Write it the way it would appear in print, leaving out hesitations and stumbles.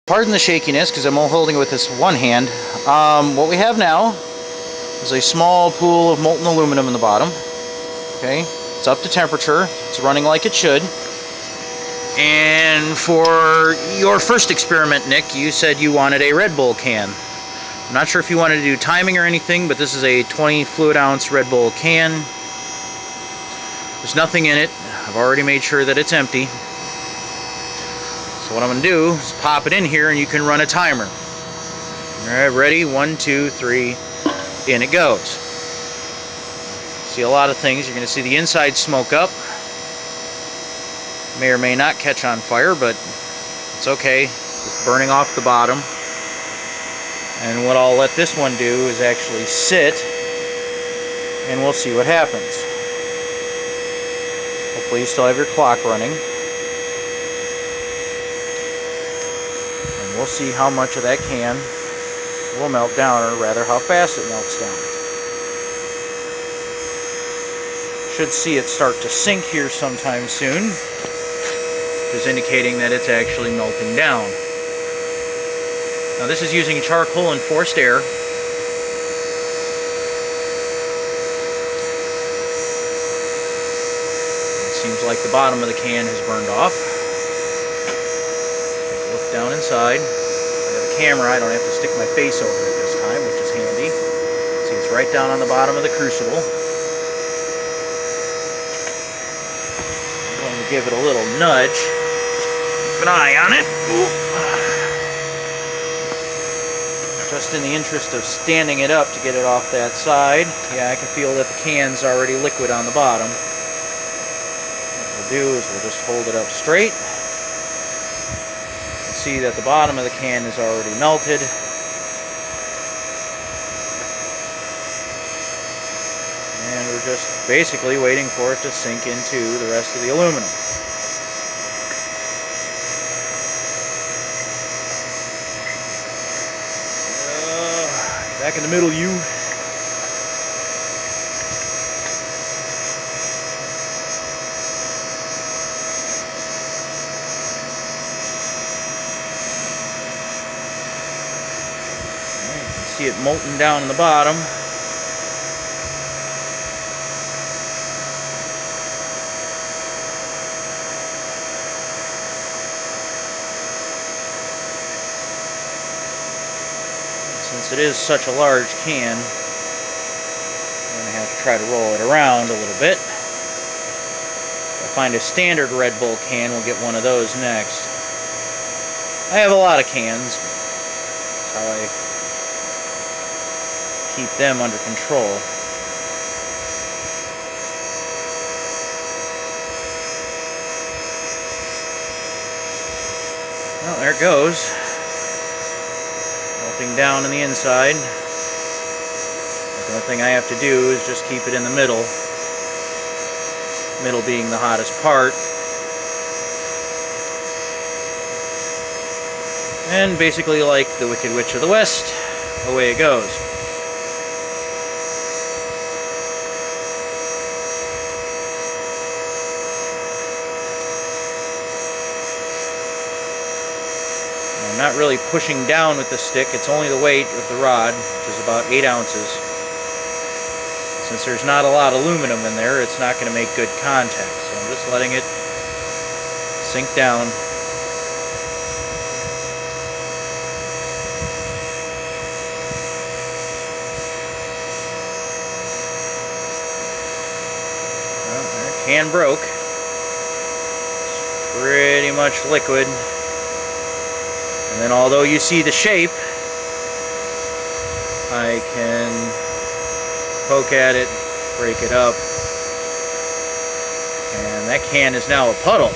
Pardon the shakiness because I'm holding it with this one hand. What we have now is a small pool of molten aluminum in the bottom. Okay, it's up to temperature. It's running like it should. And for your first experiment, Nick, you said you wanted a Red Bull can. I'm not sure if you wanted to do timing or anything, but this is a 20 fluid ounce Red Bull can. There's nothing in it. I've already made sure that it's empty. So what I'm going to do is pop it in here and you can run a timer. Alright, ready? 1, 2, 3, in it goes. See a lot of things. You're going to see the inside smoke up. May or may not catch on fire, but it's okay. Just burning off the bottom. And what I'll let this one do is actually sit, and we'll see what happens. Hopefully you still have your clock running. And we'll see how much of that can will melt down, or rather how fast it melts down. Should see it start to sink here sometime soon, which is indicating that it's actually melting down. Now this is using charcoal and forced air. It seems like the bottom of the can has burned off. Look down inside. I have a camera, I don't have to stick my face over it this time, which is handy. See, it's right down on the bottom of the crucible. I'm going to give it a little nudge. Keep an eye on it. Ooh. Just in the interest of standing it up to get it off that side. Yeah, I can feel that the can's already liquid on the bottom. What we'll do is we'll just hold it up straight. See that the bottom of the can is already melted. And we're just basically waiting for it to sink into the rest of the aluminum. Back in the middle, you. See it molten down in the bottom. Since it is such a large can, I'm going to have to try to roll it around a little bit. If I find a standard Red Bull can, we'll get one of those next. I have a lot of cans. That's how I keep them under control. Well, there it goes. Melting down on the inside. The only thing I have to do is just keep it in the middle. Middle being the hottest part. And basically, like the Wicked Witch of the West, away it goes. I'm not really pushing down with the stick, it's only the weight of the rod, which is about 8 ounces. Since there's not a lot of aluminum in there, it's not going to make good contact, so I'm just letting it sink down. Well, our can broke. It's pretty much liquid. And then although you see the shape, I can poke at it, break it up, and that can is now a puddle.